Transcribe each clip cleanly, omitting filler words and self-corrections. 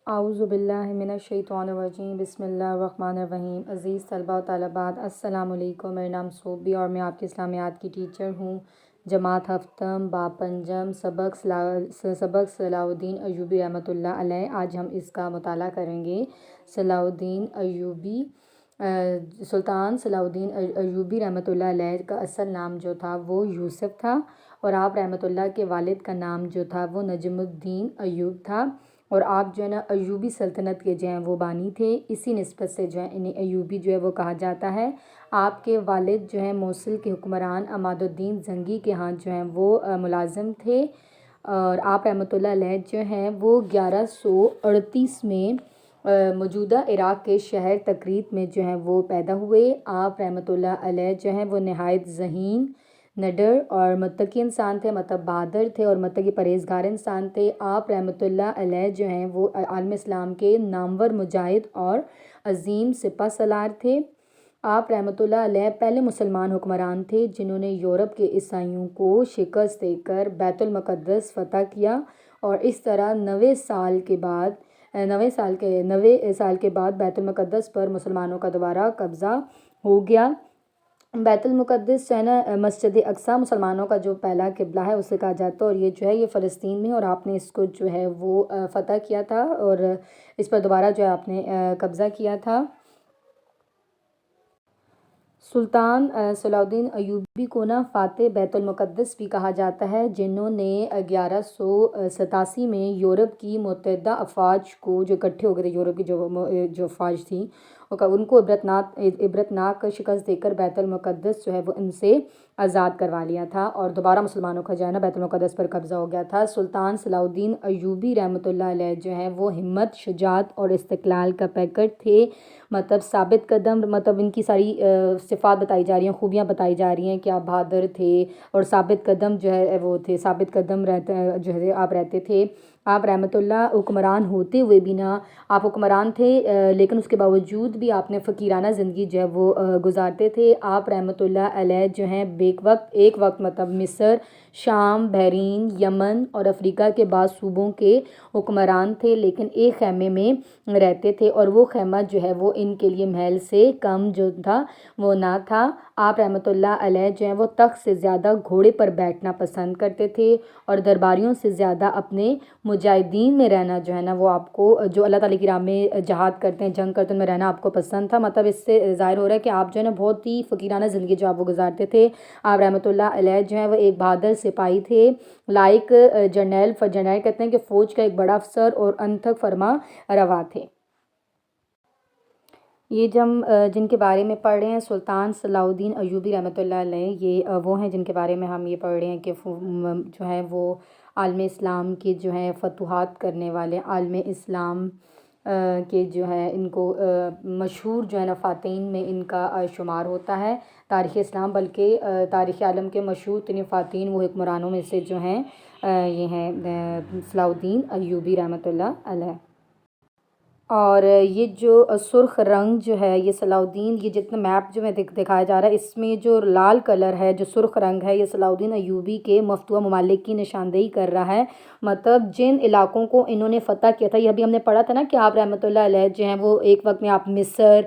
اعوذ باللہ من الشیطان الرجیم، بسم اللہ الرحمن الرحیم۔ عزیز طلباء و طالبات، السلام علیکم۔ میرا نام صوبی اور میں آپ کے اسلامیات کی ٹیچر ہوں۔ جماعت ہفتم باب پنجم سبق صلاح الدین ایوبی رحمۃ اللہ علیہ۔ آج ہم اس کا مطالعہ کریں گے۔ صلاح الدین ایوبی، سلطان صلاح الدین ایوبی رحمۃ اللہ علیہ کا اصل نام جو تھا وہ یوسف تھا، اور آپ رحمۃ اللہ کے والد کا نام جو تھا وہ نجم الدین ایوب تھا، اور آپ جو ہے نا ایوبی سلطنت کے جو ہیں وہ بانی تھے۔ اسی نسبت سے جو ہے انہیں ایوبی جو ہے وہ کہا جاتا ہے۔ آپ کے والد جو ہیں موصل کے حکمران عماد الدین زنگی کے ہاں جو ہیں وہ ملازم تھے، اور آپ رحمۃ اللہ علیہ جو ہیں وہ 1138 میں موجودہ عراق کے شہر تکریت میں جو ہیں وہ پیدا ہوئے۔ آپ رحمۃ اللہ علیہ جو ہیں وہ نہایت ذہین، نڈر اور متقی انسان تھے، مطلب بہادر تھے اور متقی پرہیزگار انسان تھے۔ آپ رحمۃ اللہ علیہ جو ہیں وہ عالم اسلام کے نامور مجاہد اور عظیم سپہ سالار تھے۔ آپ رحمۃ اللہ علیہ پہلے مسلمان حکمران تھے جنہوں نے یورپ کے عیسائیوں کو شکست دے کر بیت المقدس فتح کیا، اور اس طرح 90 سال کے بعد بیت المقدس پر مسلمانوں کا دوبارہ قبضہ ہو گیا۔ بیت المقدس جو ہے نا مسجد اقصیٰ مسلمانوں کا جو پہلا قبلہ ہے اسے کہا جاتا ہے، اور یہ جو ہے یہ فلسطین میں، اور آپ نے اس کو جو ہے وہ فتح کیا تھا، اور اس پر دوبارہ جو ہے آپ نے قبضہ کیا تھا۔ سلطان صلاح الدین ایوبی کو نا فاتح بیت المقدس بھی کہا جاتا ہے، جنہوں نے 1187 میں یورپ کی متحدہ افواج کو جو اکٹھے ہو گئے تھے، یورپ کی جو افواج تھیں ان کو عبرتناک شکست دے کر بیت المقدس جو ہے وہ ان سے آزاد کروا لیا تھا، اور دوبارہ مسلمانوں کا جو ہے نا بیت المقدس پر قبضہ ہو گیا تھا۔ سلطان صلاح الدین ایوبی رحمۃ اللہ علیہ جو ہیں وہ ہمت، شجاعت اور استقلال کا پیکر تھے، مطلب ثابت قدم، مطلب ان کی ساری صفات بتائی جا رہی ہیں، خوبیاں بتائی جا رہی ہیں کہ آپ بہادر تھے اور ثابت قدم جو ہے وہ تھے، ثابت قدم جو ہے آپ رہتے تھے۔ آپ رحمۃ اللہ حکمران ہوتے ہوئے بھی نا، آپ حکمران تھے لیکن اس کے باوجود بھی آپ نے فقیرانہ زندگی جو ہے وہ گزارتے تھے۔ آپ رحمۃ اللہ علیہ جو ہیں ایک وقت مطلب مصر، شام، بحرین، یمن اور افریقہ کے بعض صوبوں کے حکمران تھے، لیکن ایک خیمے میں رہتے تھے، اور وہ خیمہ جو ہے وہ ان کے لیے محل سے کم جو تھا وہ نہ تھا۔ آپ رحمۃ اللہ علیہ جو ہیں وہ تخت سے زیادہ گھوڑے پر بیٹھنا پسند کرتے تھے، اور درباریوں سے زیادہ اپنے مجاہدین میں رہنا جو ہے نا وہ آپ کو، جو اللہ تعالیٰ کی راہ میں جہاد کرتے ہیں، جنگ کرتے ہیں، ان میں رہنا آپ کو پسند تھا۔ مطلب اس سے ظاہر ہو رہا ہے کہ آپ جو ہے نا بہت ہی فقیرانہ زندگی جو آپ وہ گزارتے تھے۔ آپ رحمۃ اللہ علیہ جو ہیں وہ ایک بہادر سپاہی تھے، لائق جرنیل کہتے ہیں کہ فوج کا ایک بڑا افسر اور انتھک فرما روا تھے۔ یہ جن کے بارے میں پڑھ رہے ہیں سلطان صلاح الدین ایوبی رحمۃ اللہ علیہ، یہ وہ ہیں جن کے بارے میں ہم یہ پڑھ رہے ہیں کہ جو ہے وہ عالم اسلام کے جو ہے فتوحات کرنے والے، عالم اسلام کے جو ہے ان کو مشہور جو ہے نا فاتحین میں ان کا شمار ہوتا ہے تاریخ اسلام، بلکہ تاریخ عالم کے مشہور ترین فاتحین وہ حکمرانوں میں سے جو ہیں یہ ہیں صلاح الدین ایوبی رحمۃ اللہ علیہ۔ اور یہ جو سرخ رنگ جو ہے یہ صلاح الدین، یہ جتنا میپ جو میں دکھایا جا رہا ہے اس میں جو لال کلر ہے، جو سرخ رنگ ہے، یہ صلاح الدین ایوبی کے مفتوح ممالک کی نشاندہی کر رہا ہے، مطلب جن علاقوں کو انہوں نے فتح کیا تھا۔ یہ ابھی ہم نے پڑھا تھا نا کہ آپ رحمۃ اللہ علیہ جو ہیں وہ ایک وقت میں آپ مصر،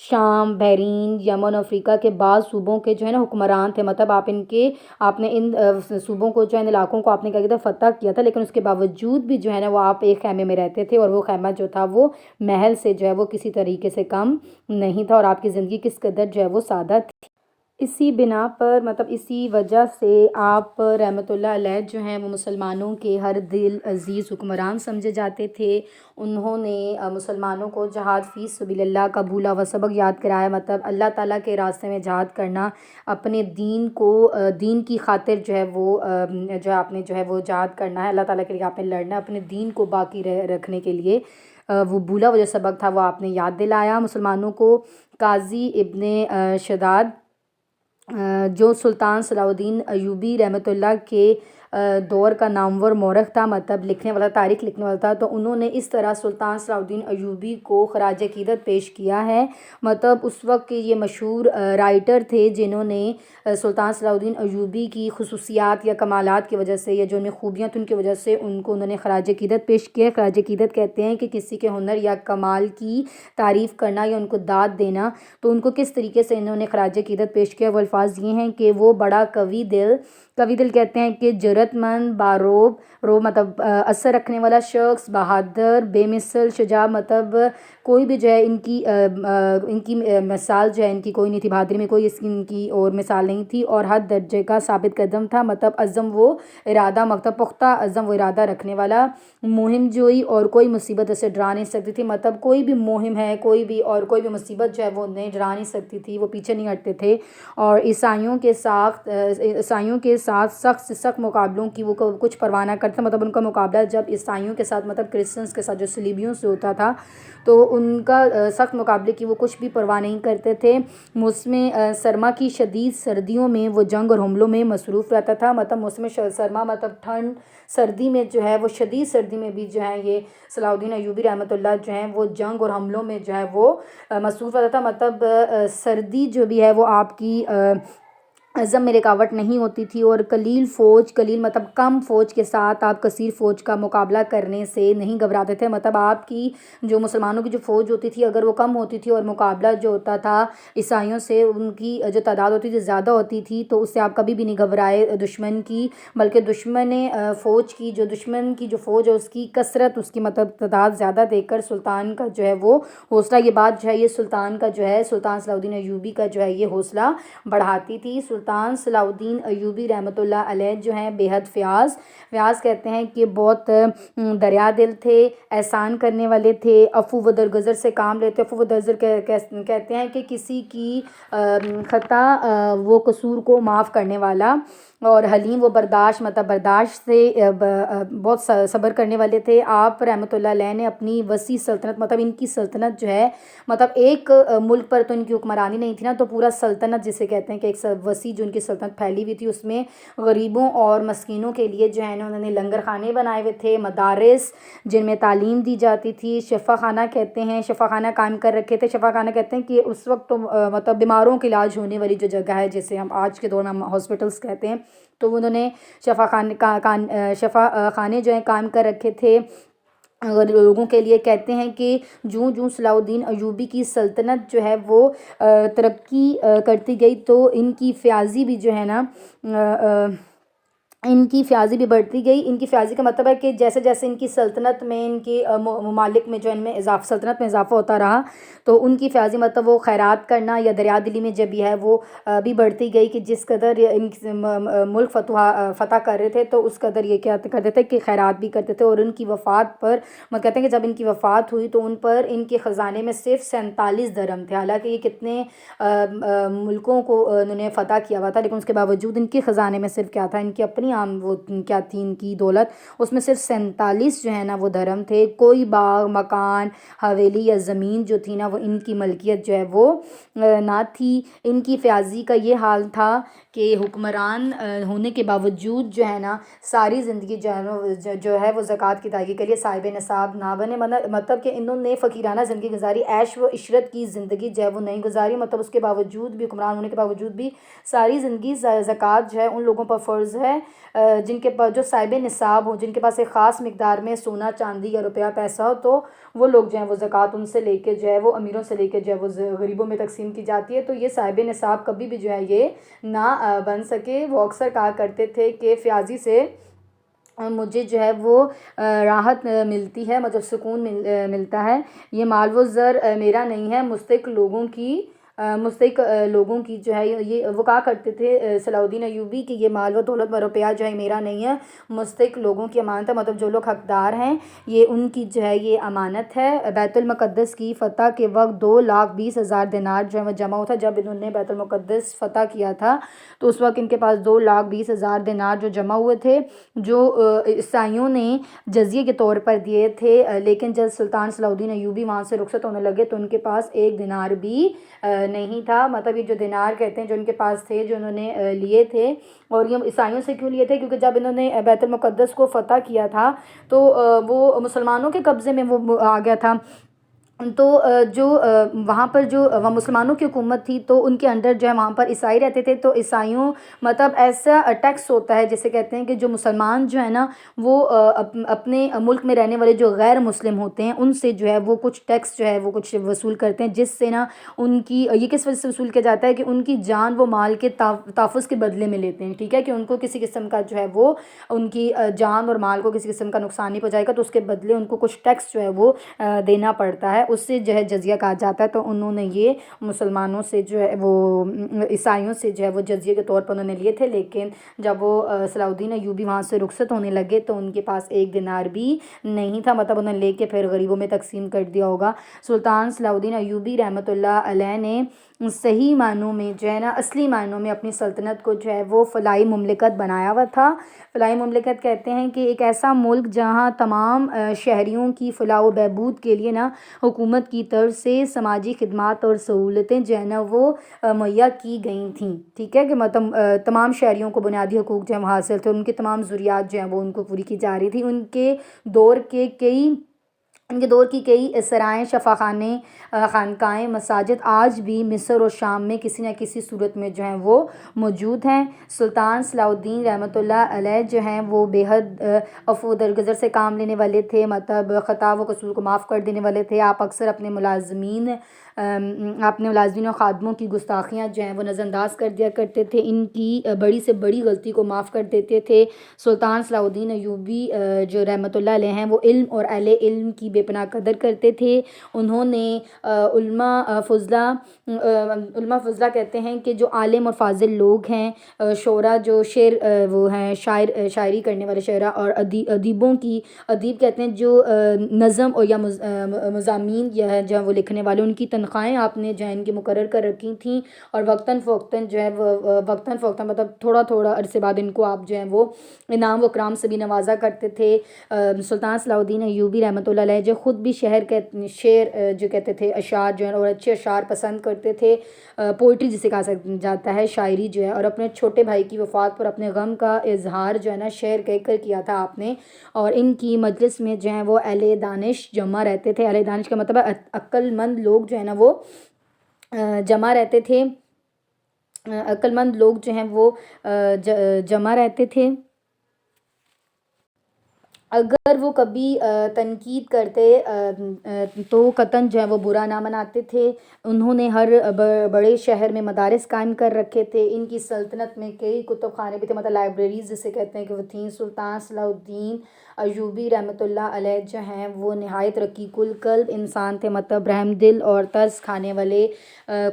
شام، بحرین، یمن، افریقہ کے بعض صوبوں کے جو ہے نا حکمران تھے، مطلب آپ نے ان صوبوں کو جو ہے علاقوں کو آپ نے کیا کیا تھا، فتح کیا تھا، لیکن اس کے باوجود بھی جو ہے نا وہ آپ ایک خیمے میں رہتے تھے، اور وہ خیمہ جو تھا وہ محل سے جو ہے وہ کسی طریقے سے کم نہیں تھا، اور آپ کی زندگی کس قدر جو ہے وہ سادہ تھی۔ اسی بنا پر، مطلب اسی وجہ سے آپ رحمۃ اللہ علیہ جو ہیں وہ مسلمانوں کے ہر دل عزیز حکمران سمجھے جاتے تھے۔ انہوں نے مسلمانوں کو جہاد فی سبیل اللہ کا بھولا ہوا سبق یاد کرایا، مطلب اللہ تعالیٰ کے راستے میں جہاد کرنا، اپنے دین کی خاطر جو ہے وہ آپ نے جو ہے وہ جہاد کرنا ہے، اللہ تعالیٰ کے لیے آپ نے لڑنا، اپنے دین کو باقی رکھنے کے لیے وہ بھولا ہوا جو سبق تھا وہ آپ نے یاد دلایا مسلمانوں کو۔ قاضی ابن شداد جو سلطان صلاح الدین ایوبی رحمۃ اللہ کے دور کا نامور مورخ تھا، مطلب لکھنے والا، تاریخ لکھنے والا تھا، تو انہوں نے اس طرح سلطان صلاح الدین ایوبی کو خراج عقیدت پیش کیا ہے۔ مطلب اس وقت کے یہ مشہور رائٹر تھے جنہوں نے سلطان صلاح الدین ایوبی کی خصوصیات یا کمالات کی وجہ سے یا جو ان میں خوبیاں تھیں ان کی وجہ سے انہوں نے خراج عقیدت پیش کیا ہے۔ خراج عقیدت کہتے ہیں کہ کسی کے ہنر یا کمال کی تعریف کرنا یا ان کو داد دینا، تو ان کو کس طریقے سے انہوں نے خراج عقیدت پیش کیا۔ وہ الفاظ یہ ہیں کہ وہ بڑا قوی دل کہتے ہیں کہ جرأت مند، باروب مطلب اثر رکھنے والا شخص، بہادر، بے مثل، شجاع، مطلب کوئی بھی جو ہے ان کی مثال جو ہے ان کی کوئی نہیں تھی، بہادری میں کوئی ان کی اور مثال نہیں تھی، اور حد درجے کا ثابت قدم تھا، مطلب عزم و ارادہ، مطلب پختہ عزم و ارادہ رکھنے والا، مہم جوئی، اور کوئی مصیبت اسے ڈرا نہیں سکتی تھی۔ مطلب کوئی بھی مہم ہے، کوئی بھی مصیبت جو ہے وہ انہیں ڈرا نہیں سکتی تھی، وہ پیچھے نہیں ہٹتے تھے۔ اور عیسائیوں کے ساتھ سخت سے سخت مقابلوں کی وہ کچھ پرواہ نہ کرتے، مطلب ان کا مقابلہ جب عیسائیوں کے ساتھ، مطلب کرسچنس کے ساتھ جو صلیبیوں سے ہوتا تھا، تو ان کا سخت مقابلے کی وہ کچھ بھی پرواہ نہیں کرتے تھے۔ موسم سرما کی شدید سردیوں میں وہ جنگ اور حملوں میں مصروف رہتا تھا، مطلب موسم سرما مطلب ٹھنڈ، سردی میں جو ہے وہ شدید سردی میں بھی جو ہے یہ صلاح الدین ایوبی رحمۃ اللہ جو ہیں وہ جنگ اور حملوں میں جو ہے وہ مصروف رہتا تھا۔ مطلب سردی جو بھی ہے وہ آپ کی عزم میں رکاوٹ نہیں ہوتی تھی، اور قلیل مطلب کم فوج کے ساتھ آپ کثیر فوج کا مقابلہ کرنے سے نہیں گھبراتے تھے۔ مطلب آپ کی جو مسلمانوں کی جو فوج ہوتی تھی اگر وہ کم ہوتی تھی اور مقابلہ جو ہوتا تھا عیسائیوں سے، ان کی جو تعداد ہوتی تھی زیادہ ہوتی تھی، تو اس سے آپ کبھی بھی نہیں گھبرائے دشمن کی، بلکہ دشمن کی جو فوج ہے اس کی کثرت، اس کی مطلب تعداد زیادہ دیکھ کر سلطان کا جو ہے وہ حوصلہ، یہ بات جو ہے یہ سلطان صلاح الدین ایوبی کا جو ہے یہ حوصلہ بڑھاتی تھی۔ سلطان صلاح الدین ایوبی رحمۃ اللہ علیہ جو ہیں بے حد فیاض کہتے ہیں کہ بہت دریا دل تھے، احسان کرنے والے تھے، عفو و درگزر سے کام لیتے۔ عفو و درگزر کہتے ہیں کہ کسی کی خطا وہ قصور کو معاف کرنے والا، اور حلیم و برداشت سے بہت صبر کرنے والے تھے۔ آپ رحمۃ اللہ علیہ نے اپنی وسیع سلطنت، مطلب ان کی سلطنت جو ہے، مطلب ایک ملک پر تو ان کی حکمرانی نہیں تھی نا، تو پورا سلطنت جسے کہتے ہیں کہ ایک وسیع جو ان کی سلطنت پھیلی ہوئی تھی، اس میں غریبوں اور مسکینوں کے لیے جو ہے انہوں نے لنگر خانے بنائے ہوئے تھے، مدارس جن میں تعلیم دی جاتی تھی، شفا خانہ کہتے ہیں، شفا خانہ قائم کر رکھے تھے۔ شفا خانہ کہتے ہیں کہ اس وقت تو مطلب بیماروں کے علاج ہونے والی جو جگہ ہے، جیسے ہم آج کے دور میں ہاسپٹلس کہتے ہیں، تو انہوں نے شفا خانے جو ہیں قائم کر رکھے تھے لوگوں کے لیے۔ کہتے ہیں کہ جوں صلاح الدین ایوبی کی سلطنت جو ہے وہ ترقی کرتی گئی، تو ان کی فیاضی بھی جو ہے نا ان کی فیاضی بھی بڑھتی گئی۔ ان کی فیاضی کا مطلب ہے کہ جیسے جیسے ان کی سلطنت میں، ان کے ممالک میں جو ان میں سلطنت میں اضافہ ہوتا رہا، تو ان کی فیاضی مطلب وہ خیرات کرنا یا دریا دلی میں جب بھی ہے وہ بھی بڑھتی گئی، کہ جس قدر ملک فتح کر رہے تھے تو اس قدر یہ کیا کرتے تھے کہ خیرات بھی کرتے تھے۔ اور ان کی وفات پر کہتے ہیں کہ جب ان کی وفات ہوئی تو ان پر ان کے خزانے میں صرف 47 درہم تھے، حالانکہ یہ کتنے ملکوں کو انہوں نے فتح کیا ہوا تھا، لیکن اس کے باوجود ان کے خزانے میں صرف کیا تھا، ان کی اپنی وہ کیا تھی ان کی دولت، اس میں صرف 47 جو ہے نا وہ درہم تھے۔ کوئی باغ، مکان، حویلی یا زمین جو تھی نا وہ ان کی ملکیت جو ہے وہ نہ تھی۔ ان کی فیاضی کا یہ حال تھا کہ حکمران ہونے کے باوجود جو ہے نا ساری زندگی جو ہے وہ زکوٰۃ کی ادائیگی کے لیے صاحب نصاب نہ بنے، مطلب کہ انہوں نے فقیرانہ زندگی گزاری، عیش و عشرت کی زندگی جو ہے وہ نہیں گزاری، مطلب اس کے باوجود بھی، حکمران ہونے کے باوجود بھی ساری زندگی زکوٰۃ جو ہے ان لوگوں پر فرض ہے جن کے پاس جو صاحب نصاب ہو، جن کے پاس ایک خاص مقدار میں سونا، چاندی یا روپیہ پیسہ ہو، تو وہ لوگ جو ہیں وہ زکوٰۃ ان سے لے کے جو ہے وہ امیروں سے لے کے جو ہے وہ غریبوں میں تقسیم کی جاتی ہے۔ تو یہ صاحب نصاب کبھی بھی جو ہے یہ نہ بن سکے۔ وہ اکثر کہا کرتے تھے کہ فیاضی سے مجھے جو ہے وہ راحت ملتی ہے، مطلب سکون ملتا ہے، یہ مال و زر میرا نہیں ہے، مستحق لوگوں کی جو ہے یہ وہ کہا کرتے تھے صلاح الدین ایوبی کہ یہ مال و دولت و روپیہ جو ہے میرا نہیں ہے، مستحق لوگوں کی امانت ہے، مطلب جو لوگ حقدار ہیں یہ ان کی جو ہے یہ امانت ہے۔ بیت المقدس کی فتح کے وقت 2,20,000 دینار جو ہے وہ جمع ہوا تھا۔ جب انہوں نے بیت المقدس فتح کیا تھا تو اس وقت ان کے پاس 2,20,000 دینار جو جمع ہوئے تھے، جو عیسائیوں نے جزیے کے طور پر دیے تھے، لیکن جب سلطان صلاح الدین ایوبی وہاں سے رخصت ہونے لگے تو ان کے پاس 1 دینار بھی نہیں تھا، مطلب یہ جو دینار کہتے ہیں جو ان کے پاس تھے، جو انہوں نے لیے تھے. اور یہ عیسائیوں سے کیوں لیے تھے؟ کیونکہ جب انہوں نے بیت المقدس کو فتح کیا تھا تو وہ مسلمانوں کے قبضے میں وہ آ گیا تھا. تو جو وہاں پر جو مسلمانوں کی حکومت تھی تو ان کے انڈر جو ہے وہاں پر عیسائی رہتے تھے. تو عیسائیوں مطلب ایسا ٹیکس ہوتا ہے جسے کہتے ہیں کہ جو مسلمان جو ہے نا وہ اپنے ملک میں رہنے والے جو غیر مسلم ہوتے ہیں ان سے جو ہے وہ کچھ ٹیکس جو ہے وہ کچھ وصول کرتے ہیں، جس سے نا ان کی یہ کس وجہ سے وصول کیا جاتا ہے کہ ان کی جان وہ مال کے تحفظ کے بدلے میں لیتے ہیں. ٹھیک ہے، کہ ان کو کسی قسم کا جو ہے وہ ان کی جان اور مال کو کسی قسم کا نقصان نہیں پہنچائے گا، تو اس کے بدلے ان کو کچھ ٹیکس جو ہے وہ دینا پڑتا ہے، اس سے جو ہے جزیہ کہا جاتا ہے. تو انہوں نے یہ مسلمانوں سے جو ہے وہ عیسائیوں سے جو ہے وہ جزیے کے طور پر انہوں نے لیے تھے. لیکن جب وہ صلاح الدین ایوبی وہاں سے رخصت ہونے لگے تو ان کے پاس ایک دینار بھی نہیں تھا، مطلب انہوں نے لے کے پھر غریبوں میں تقسیم کر دیا ہوگا. سلطان صلاح الدین ایوبی رحمۃ اللہ علیہ نے صحیح معنوں میں جو ہے نا اصلی معنوں میں اپنی سلطنت کو جو ہے وہ فلاحی مملکت بنایا ہوا تھا. فلاحی مملکت کہتے ہیں کہ ایک ایسا ملک جہاں تمام شہریوں کی فلاح و بہبود کے لیے نا حکومت کی طرف سے سماجی خدمات اور سہولتیں جو ہے نا وہ مہیا کی گئی تھیں. ٹھیک ہے، کہ مطلب تمام شہریوں کو بنیادی حقوق جو ہے وہ حاصل تھے، ان کی تمام ضروریات جو ہیں وہ ان کو پوری کی جا رہی تھی. ان کے دور کی کئی سرائیں، شفاخانے، خانقاہیں، مساجد آج بھی مصر اور شام میں کسی نہ کسی صورت میں جو ہیں وہ موجود ہیں. سلطان صلاح الدین رحمۃ اللہ علیہ جو ہیں وہ بے حد عفو و درگزر سے کام لینے والے تھے، مطلب خطا و قصور کو معاف کر دینے والے تھے. آپ اکثر اپنے ملازمین اور خادموں کی گستاخیاں جو ہیں وہ نظر انداز کر دیا کرتے تھے، ان کی بڑی سے بڑی غلطی کو معاف کر دیتے تھے. سلطان صلاح الدین ایوبی جو رحمۃ اللہ علیہ ہیں وہ علم اور اہل علم کی بے پناہ قدر کرتے تھے. انہوں نے علماء فضلہ کہتے ہیں کہ جو عالم اور فاضل لوگ ہیں، شعراء جو وہ ہیں شاعری کرنے والے شعراء، اور ادیب کہتے ہیں جو نظم اور یا مضامین یا جو ہے وہ لکھنے والے، ان کی تنخواہیں آپ نے جو ہے ان کی مقرر کر رکھی تھیں. اور وقتاً فوقتاً جو ہے مطلب تھوڑا تھوڑا عرصے بعد ان کو آپ جو ہیں وہ انعام و اکرام سے بھی نوازا کرتے تھے. سلطان صلاح الدین ایوبی رحمۃ اللہ علیہ جو خود بھی شعر جو کہتے تھے، اشعار جو ہیں اور اچھے اشعار پسند کرتے تھے. پوئٹری جسے کہا جاتا ہے، شاعری جو ہے، اور اپنے چھوٹے بھائی کی وفات پر اپنے غم کا اظہار جو ہے نا شعر کہہ کر کیا تھا آپ نے. اور ان کی مجلس میں جو ہیں وہ اہل دانش جمع رہتے تھے. اہل دانش کا مطلب ہے عقل مند لوگ جو ہے نا وہ جمع رہتے تھے. عقل مند لوگ جو ہیں وہ جمع رہتے تھے. اگر وہ کبھی تنقید کرتے تو قطعاً جو ہے وہ برا نہ مناتے تھے. انہوں نے ہر بڑے شہر میں مدارس قائم کر رکھے تھے. ان کی سلطنت میں کئی کتب خانے بھی تھے، مطلب لائبریریز جسے کہتے ہیں کہ وہ تھیں. سلطان صلاح الدین ایوبی رحمۃ اللہ علیہ جو ہیں وہ نہایت رقیق القلب انسان تھے، مطلب رحم دل اور ترس کھانے والے.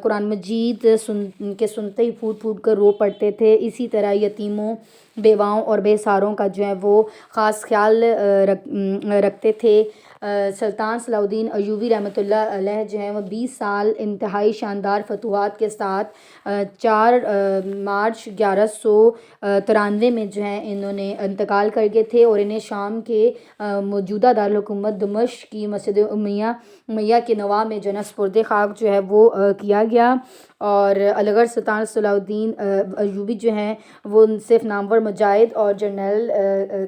قرآن مجید سنتے ہی پھوٹ پھوٹ کر رو پڑتے تھے. اسی طرح یتیموں، بیواؤں اور بے سہاروں کا جو ہے وہ خاص خیال رکھتے تھے. سلطان صلاح الدین ایوبی رحمۃ اللہ علیہ جو ہیں وہ 20 سال انتہائی شاندار فتوحات کے ساتھ 4 مارچ 1193 میں جو ہے انہوں نے انتقال کر گئے تھے. اور انہیں شام کے موجودہ دارالحکومت دمشق کی مسجد امیہ کے نواح میں جو ہے نا سپرد خاک جو ہے وہ کیا گیا. اور الغرض سلطان صلاح الدین ایوبی جو ہیں وہ صرف نامور مجاہد اور جرنیل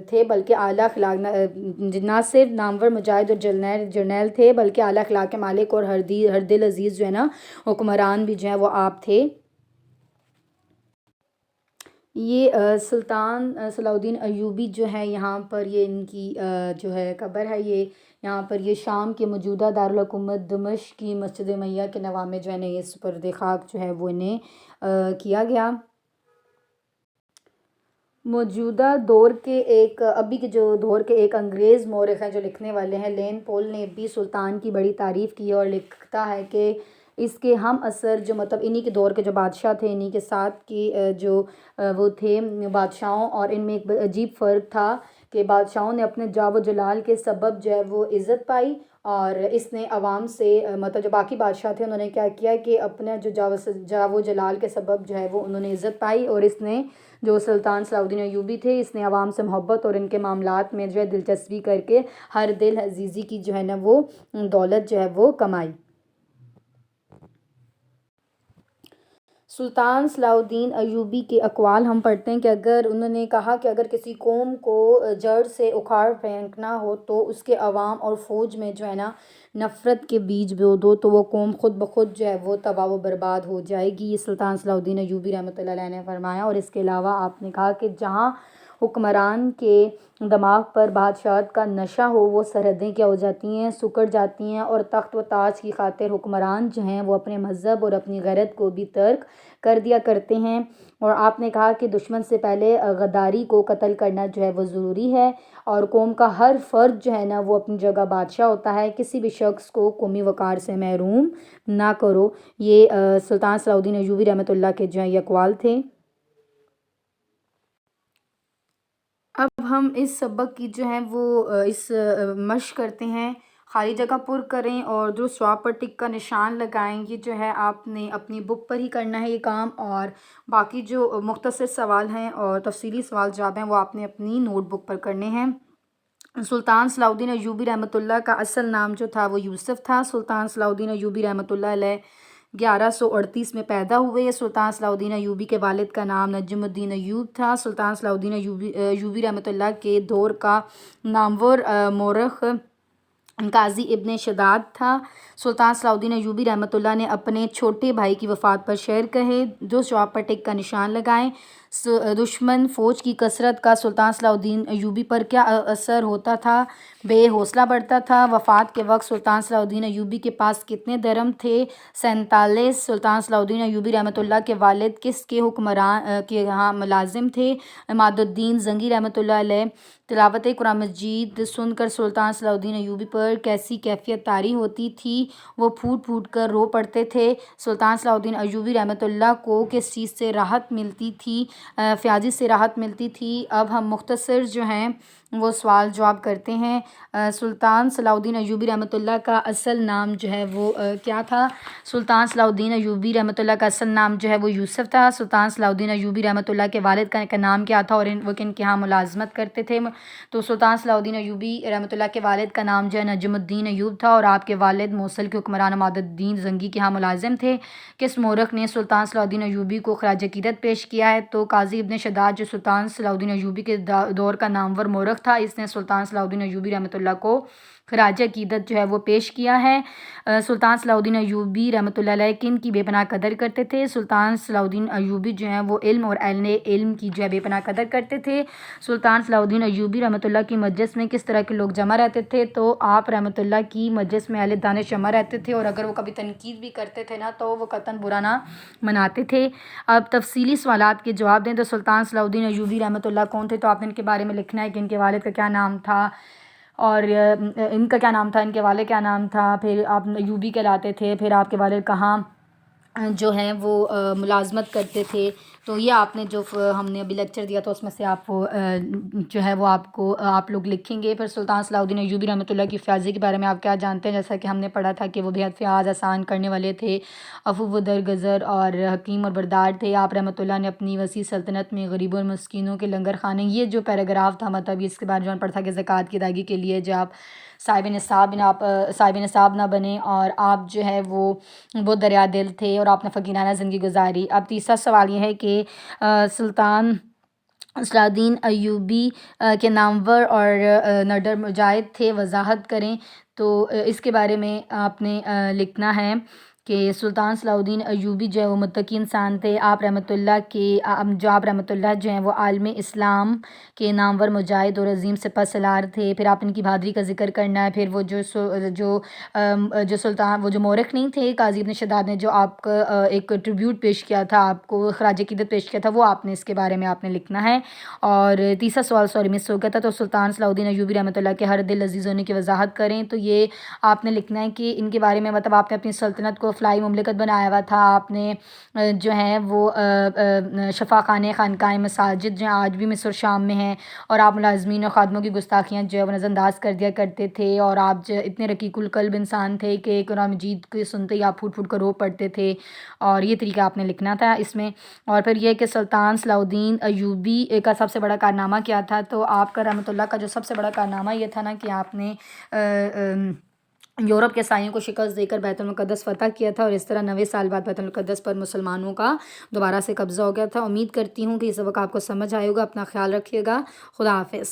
تھے، بلکہ اعلیٰ اخلاق نہ صرف نامور مجاہد اور جرنیل تھے بلکہ اعلیٰ اخلاق کے مالک اور ہر دل عزیز جو ہے نا حکمران بھی جو ہیں وہ آپ تھے. یہ سلطان صلاح الدین ایوبی جو ہے یہاں پر یہ ان کی جو ہے قبر ہے، یہ یہاں پر یہ شام کے موجودہ دارالحکومت دمشق کی مسجد امیہ کے نواح میں جو ہے نا یہ سپرد خاک جو ہے وہ انہیں کیا گیا. موجودہ دور کے ابھی کے جو دور کے ایک انگریز مورخ ہیں جو لکھنے والے ہیں، لین پول نے بھی سلطان کی بڑی تعریف کی اور لکھتا ہے کہ اس کے ہم عصر جو مطلب انہی کے دور کے جو بادشاہ تھے، انہی کے ساتھ کی جو وہ تھے بادشاہوں، اور ان میں ایک عجیب فرق تھا کہ بادشاہوں نے اپنے جاو و جلال کے سبب جو ہے وہ عزت پائی، اور اس نے عوام سے مطلب جو باقی بادشاہ تھے انہوں نے کیا کیا کہ اپنے جو جاو و جلال کے سبب جو ہے وہ انہوں نے عزت پائی. اور اس نے جو سلطان صلاح الدین ایوبی تھے اس نے عوام سے محبت اور ان کے معاملات میں جو ہے دلچسپی کر کے ہر دل عزیزی کی جو ہے نا وہ دولت جو ہے وہ کمائی. سلطان صلاح الدین ایوبی کے اقوال ہم پڑھتے ہیں کہ اگر انہوں نے کہا کہ اگر کسی قوم کو جڑ سے اکھاڑ پھینکنا ہو تو اس کے عوام اور فوج میں جو ہے نا نفرت کے بیج بو دو تو وہ قوم خود بخود جو ہے وہ تباہ و برباد ہو جائے گی۔ یہ سلطان صلاح الدین ایوبی رحمۃ اللہ علیہ نے فرمایا۔ اور اس کے علاوہ آپ نے کہا کہ جہاں حکمران کے دماغ پر بادشاہت کا نشہ ہو وہ سرحدیں کیا ہو جاتی ہیں، سکڑ جاتی ہیں، اور تخت و تاج کی خاطر حکمران جو ہیں وہ اپنے مذہب اور اپنی غیرت کو بھی ترک کر دیا کرتے ہیں۔ اور آپ نے کہا کہ دشمن سے پہلے غداری کو قتل کرنا جو ہے وہ ضروری ہے، اور قوم کا ہر فرد جو ہے نا وہ اپنی جگہ بادشاہ ہوتا ہے، کسی بھی شخص کو قومی وقار سے محروم نہ کرو۔ یہ سلطان صلاح الدین ایوبی رحمۃ اللہ کے جو ہیں یہ اقوال تھے۔ اب ہم اس سبق کی جو ہے وہ اس مشق کرتے ہیں، خالی جگہ پر کریں اور درست جواب پر ٹک کا نشان لگائیں۔ یہ جو ہے آپ نے اپنی بک پر ہی کرنا ہے یہ کام، اور باقی جو مختصر سوال ہیں اور تفصیلی سوال جواب ہیں وہ آپ نے اپنی نوٹ بک پر کرنے ہیں۔ سلطان صلاح الدین ایوبی رحمۃ اللہ کا اصل نام جو تھا وہ یوسف تھا۔ سلطان صلاح الدین ایوبی رحمۃ اللہ علیہ 1138 میں پیدا ہوئے۔ سلطان صلاح الدین ایوبی کے والد کا نام نجم الدین ایوب تھا۔ سلطان صلاح الدین ایوبی رحمۃ اللہ کے دور کا نامور مورخ قاضی ابن شداد تھا۔ سلطان صلاح الدین ایوبی رحمۃ اللہ نے اپنے چھوٹے بھائی کی وفات پر شعر کہے۔ جو جواب پر ٹک کا نشان لگائیں۔ دشمن فوج کی کثرت کا سلطان صلاح الدین ایوبی پر کیا اثر ہوتا تھا؟ بے حوصلہ بڑھتا تھا۔ وفات کے وقت سلطان صلاح الدین ایوبی کے پاس کتنے درہم تھے؟ 47۔ سلطان صلاح الدین ایوبی رحمۃ اللہ کے والد کس کے حکمران کے یہاں ملازم تھے؟ عماد الدین زنگی رحمۃ اللہ علیہ۔ تلاوت قرآن مجید سن کر سلطان صلاح الدین ایوبی پر کیسی کیفیت طاری ہوتی تھی؟ وہ پھوٹ پھوٹ کر رو پڑتے تھے۔ سلطان صلاح الدین ایوبی رحمۃ اللہ کو کس چیز سے راحت ملتی تھی؟ فیاضی سے راحت ملتی تھی۔ اب ہم مختصر جو ہیں وہ سوال جواب کرتے ہیں۔ سلطان صلاح الدین ایوبی رحمۃ اللہ کا اصل نام جو ہے وہ کیا تھا؟ سلطان صلاح الدین ایوبی رحمۃ اللہ کا اصل نام جو ہے وہ یوسف تھا۔ سلطان صلاح الدین ایوبی رحمۃ اللہ کے والد کا نام کیا تھا اور وہ کن کے ہاں ملازمت کرتے تھے؟ تو سلطان صلاح الدین ایوبی رحمۃ اللہ کے والد کا نام جو ہے نجم الدین ایوب تھا، اور آپ کے والد موصل کے حکمران عماد الدین زنگی کے ہاں ملازم تھے۔ کس مورخ نے سلطان صلاح الدین ایوبی کو خراج عقیدت پیش کیا ہے؟ تو قاضی ابن شداد جو سلطان صلاح الدین ایوبی کے دور کا نامور مورخ تھا، اس نے سلطان صلاح الدین ایوبی رحمۃ اللہ کو خراج عقیدت جو ہے وہ پیش کیا ہے۔ سلطان صلاح الدین ایوبی رحمۃ اللہ علیہ کن کی بے پناہ قدر کرتے تھے؟ سلطان صلاح الدین ایوبی جو ہیں وہ علم اور اہل علم کی جو ہے بے پناہ قدر کرتے تھے۔ سلطان صلاح الدین ایوبی رحمۃ اللہ کی مجلس میں کس طرح کے لوگ جمع رہتے تھے؟ تو آپ رحمۃ اللہ کی مجلس میں اہل دانش جمع رہتے تھے، اور اگر وہ کبھی تنقید بھی کرتے تھے نا تو وہ قطعاً برا نہ مناتے تھے۔ اب تفصیلی سوالات کے جواب دیں۔ تو سلطان صلاح الدین ایوبی رحمۃ اللہ کون تھے؟ تو آپ نے ان کے بارے میں لکھنا ہے کہ ان کے والد کا کیا نام تھا، اور ان کا کیا نام تھا، ان کے والد کیا نام تھا، پھر آپ ایوبی کہلاتے تھے، پھر آپ کے والد کہاں جو ہیں وہ ملازمت کرتے تھے۔ تو یہ آپ نے جو ہم نے ابھی لیکچر دیا تو اس میں سے آپ جو ہے وہ آپ لوگ لکھیں گے۔ پھر سلطان صلاح الدین ایوبی رحمۃ اللہ کی فیاضی کے بارے میں آپ کیا جانتے ہیں؟ جیسا کہ ہم نے پڑھا تھا کہ وہ بے حد فیاض آسان کرنے والے تھے، عفو و درگزر اور حکیم اور بردار تھے۔ آپ رحمۃ اللہ نے اپنی وسیع سلطنت میں غریبوں اور مسکینوں کے لنگر خانے، یہ جو پیراگراف تھا مطلب اس کے بارے میں پڑھا تھا کہ زکوٰۃ کی ادائیگی کے لیے جب آپ صاحب نصاب نہ بنے، اور آپ جو ہے وہ دریا دل تھے اور آپ نے فقیرانہ زندگی گزاری۔ اب تیسرا سوال یہ ہے کہ سلطان صلاح الدین ایوبی کے نامور اور نڈر مجاہد تھے، وضاحت کریں۔ تو اس کے بارے میں آپ نے لکھنا ہے کہ سلطان صلاح الدین ایوبی جو ہے وہ متقی انسان تھے۔ آپ رحمۃ اللہ جو ہیں وہ عالم اسلام کے نامور مجاہد اور عظیم سپہ سالار تھے۔ پھر آپ ان کی بہادری کا ذکر کرنا ہے۔ پھر وہ جو مورخ نہیں تھے قاضی ابن شداد نے جو آپ کا ایک ٹریبیوٹ پیش کیا تھا، آپ کو خراج عقیدت پیش کیا تھا، وہ آپ نے اس کے بارے میں آپ نے لکھنا ہے۔ اور تیسرا سوال مس ہو گیا تھا، تو سلطان صلاح الدین ایوبی رحمۃ اللہ کے ہر دل عزیز ہونے کی وضاحت کریں۔ تو یہ آپ نے لکھنا ہے کہ ان کے بارے میں مطلب آپ نے اپنی سلطنت کو فلاحی مملکت بنایا ہوا تھا، آپ نے جو ہے وہ شفا خانے خانقاہیں مساجد جو ہیں آج بھی مصر شام میں ہیں، اور آپ ملازمین اور خادموں کی گستاخیاں جو ہے وہ نظر انداز کر دیا کرتے تھے، اور آپ جو اتنے رقیق القلب انسان تھے کہ قرآن مجید کو سنتے ہی آپ پھوٹ پھوٹ کر رو پڑتے تھے، اور یہ طریقہ آپ نے لکھنا تھا اس میں۔ اور پھر یہ کہ سلطان صلاح الدین ایوبی کا سب سے بڑا کارنامہ کیا تھا؟ تو آپ کا رحمۃ اللہ کا جو سب سے بڑا کارنامہ یہ تھا نا کہ آپ نے یورپ کے سائیوں کو شکست دے کر بیت المقدس فتح کیا تھا، اور اس طرح 90 سال بعد بیت المقدس پر مسلمانوں کا دوبارہ سے قبضہ ہو گیا تھا۔ امید کرتی ہوں کہ یہ سبق آپ کو سمجھ آئے ہوگا۔ اپنا خیال رکھیے گا۔ خدا حافظ۔